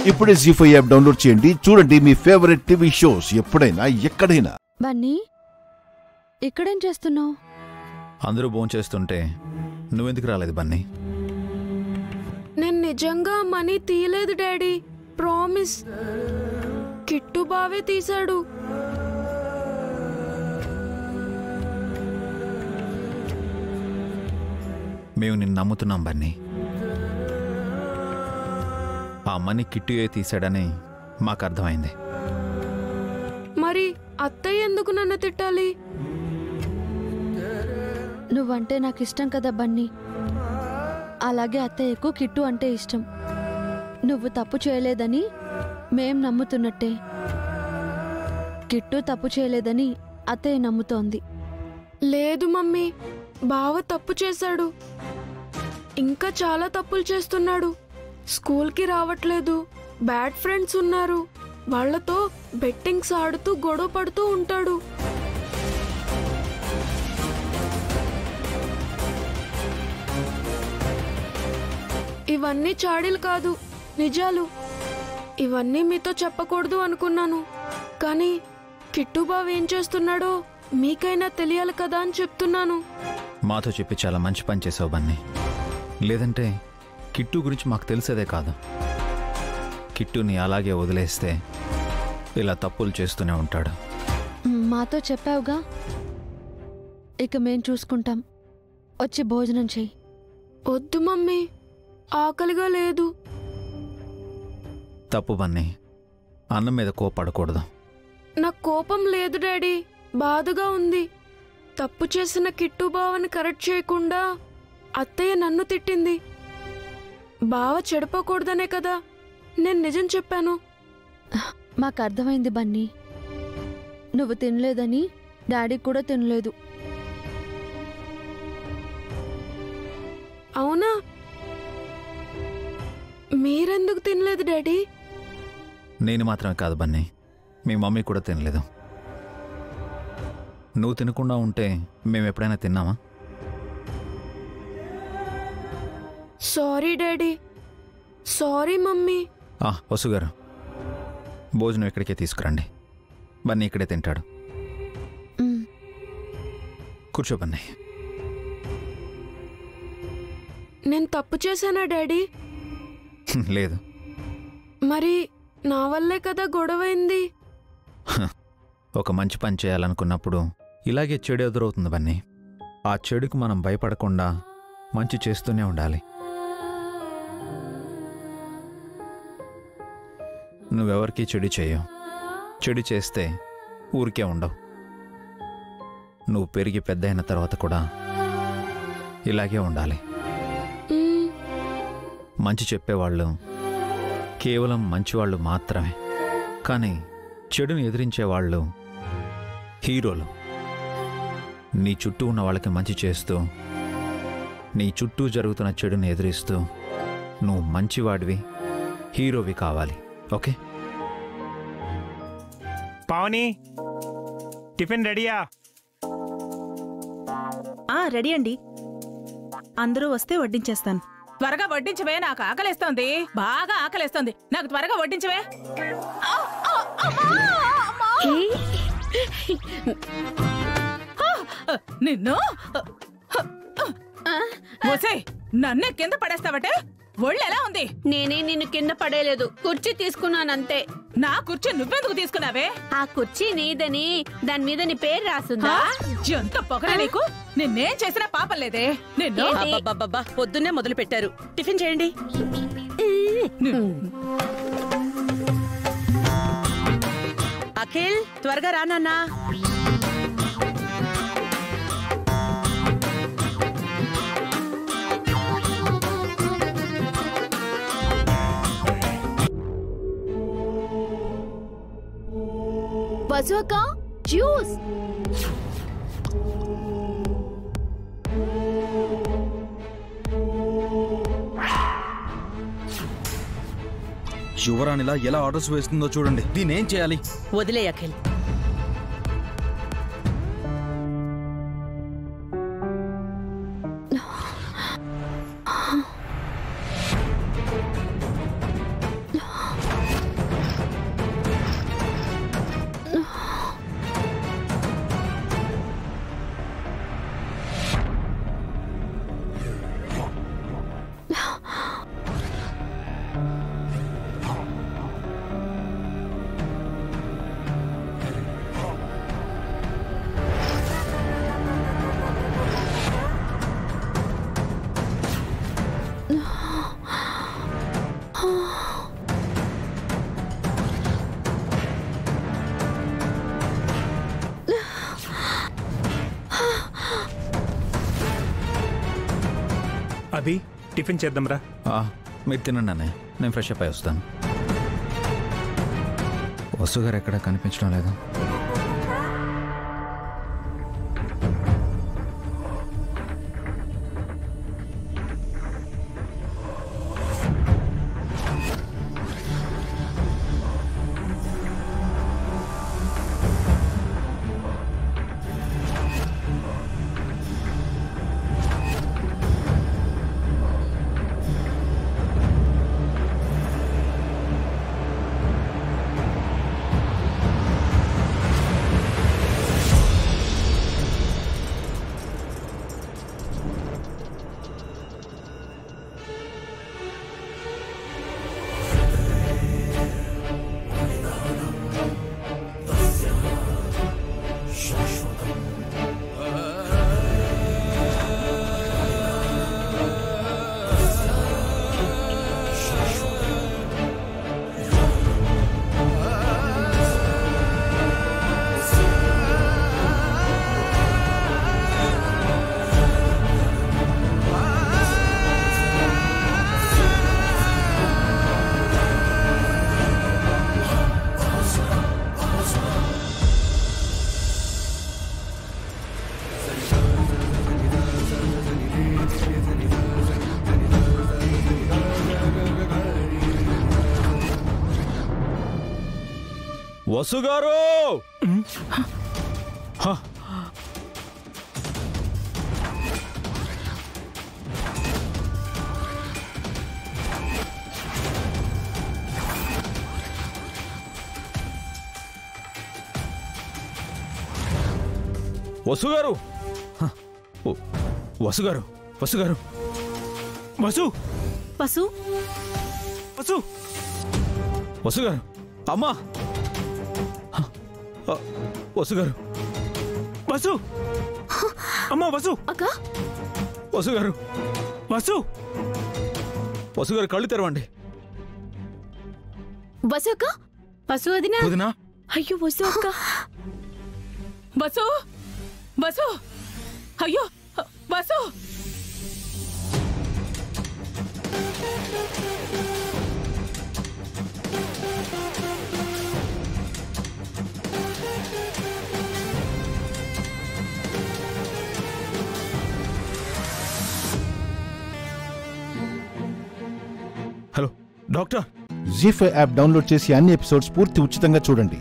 ఇప్పుడే జీ5 app download చేయండి. చూడండి మీ ఫేవరెట్ టీవీ షోస్ ఎప్పుడైనా ఎక్కడైనా. బన్నీ, ఇక్కడేం చేస్తున్నావు? అందరూ భోంచేస్తుంటే నువ్వెందుకు రాలేదు బన్నీ? నేను నిజంగా మనీ తీయలేదు డాడీ, ప్రామిస్. కిట్టు బావే తీశాడు. మేము నిన్ను నమ్ముతున్నాం బన్నీ. ఆ మనీ కిట్టుయే తీశాడని మాకు అర్థమైంది. మరి అత్తయ్య ఎందుకు నన్ను తిట్టాలి? నువ్వంటే నాకు ఇష్టం కదా బన్నీ. అలాగే అత్తయ్యకు కిట్టు అంటే ఇష్టం. నువ్వు తప్పు చేయలేదని మేం నమ్ముతున్నట్టే కిట్టు తప్పు చేయలేదని అత్తయ్య నమ్ముతోంది. లేదు మమ్మీ, బావ తప్పు చేశాడు. ఇంకా చాలా తప్పులు చేస్తున్నాడు. స్కూల్కి రావట్లేదు, బ్యాడ్ ఫ్రెండ్స్ ఉన్నారు, వాళ్లతో బెట్టింగ్స్ ఆడుతూ గొడవ పడుతూ ఉంటాడు. ఇవన్నీ చాడీలు కాదు, నిజాలు. ఇవన్నీ మీతో చెప్పకూడదు అనుకున్నాను, కానీ కిట్టు బావ ఏం చేస్తున్నాడో మీకైనా తెలియాలి కదా అని చెప్తున్నాను. మాతో చెప్పి చాలా మంచి పని చేసావు బన్నీ. లేదంటే కిట్టు గురించి మాకు తెలిసేదే కాదు. కిట్టుని అలాగే వదిలేస్తే ఇలా తప్పులు చేస్తూనే ఉంటాడు. మాతో చెప్పావుగా, ఇక మేం చూసుకుంటాం. వచ్చి భోజనం చెయ్యి. వద్దు మమ్మీ, ఆకలిగా లేదు. తప్పు బన్నీ, అన్నం మీద కోపడకూడదు. నాకు కోపం లేదు డాడీ, బాధగా ఉంది. తప్పు చేసిన కిట్టు బావని కరెక్ట్ చేయకుండా అత్తయ్య నన్ను తిట్టింది. బావ చెడిపోకూడదనే కదా నేను నిజం చెప్పాను. మాకు అర్థమైంది బన్నీ. నువ్వు తినలేదని డాడీ కూడా తినలేదు. అవునా? మీరెందుకు తినలేదు డాడీ? నేను మాత్రమే కాదు బన్నీ, మీ మమ్మీ కూడా తినలేదు. నువ్వు తినకుండా ఉంటే మేము ఎప్పుడైనా తిన్నామా? Sorry daddy, sorry mummy. వసుగారు, భోజనం ఇక్కడికే తీసుకురండి. బన్నీ ఇక్కడే తింటాడు. కూర్చో బన్నీ. నేను తప్పు చేశానా డాడీ? లేదు. మరి నా వల్లే కదా గొడవైంది. ఒక మంచి పని చేయాలనుకున్నప్పుడు ఇలాగే చెడు ఎదురవుతుంది బన్నీ. ఆ చెడుకు మనం భయపడకుండా మంచి చేస్తూనే ఉండాలి. నువ్వెవరికీ చెడు చేయవు. చెడు చేస్తే ఊరికే ఉండవు. నువ్వు పెరిగి పెద్ద అయిన తర్వాత కూడా ఇలాగే ఉండాలి. మంచి చెప్పేవాళ్ళు కేవలం మంచివాళ్ళు మాత్రమే, కానీ చెడును ఎదిరించేవాళ్ళు హీరోలు. నీ చుట్టూ ఉన్న వాళ్ళకి మంచి చేస్తూ, నీ చుట్టూ జరుగుతున్న చెడుని ఎదిరిస్తూ నువ్వు మంచివాడివి, హీరోవి కావాలి. ఓకే? పావని, టిఫిన్ రెడీయా? రెడీ అండి. అందరూ వస్తే వడ్డించేస్తాను. త్వరగా వడ్డించవే, నాకు ఆకలిస్తోంది, బాగా ఆకలిస్తోంది. నాకు త్వరగా వడ్డించవే. నిన్ను నన్నే కింద పడేస్తావటే? ఒళ్ళు ఎలా ఉంది? నేనే నిన్ను కింద పడేయలేదు, కుర్చీ తీసుకున్నానంతే. నా కుర్చీ నువ్వెందుకు తీసుకున్నావే? ఆ కుర్చీ నీదని, దాని మీద నీ పేరు రాసుందా? ఎంత పొగరా నీకు! నిన్నేం చేసినా పాపం లేదే. నిన్ను పొద్దున్నే మొదలు పెట్టారు. టిఫిన్ చేయండి. అఖిల్, త్వరగా రానన్నా. వసు అక్క, జ్యూస్. యువరాణిలా ఎలా ఆర్డర్స్ వేస్తుందో చూడండి. దీనేం చేయాలి? వదిలే అఖిల్. అభి టిఫిన్ చేద్దాంరా. మీరు తినండి అన్నయ్య, నేను ఫ్రెష్ అప్ అయి వస్తాను. వసు గారు ఎక్కడా కనిపించడం లేదు. వసు గారు! వసు గారు! వసు గారు! వసు గారు! వసు! వసు వసు! వసు గారు! అమ్మా! వసు గారు! వసు! అమ్మా వసు! అక్క! వసు గారు! వసు! వసు గారు కళ్ళు తెరవండి. వసు అక్క! వసు వదినా! వదినా! అయ్యో వసు అక్క! వసు! వసు! అయ్యో Vasu! Hello doctor. Zee five app download చేసి అన్ని ఎపిసోడ్స్ పూర్తి ఉచితంగా చూడండి.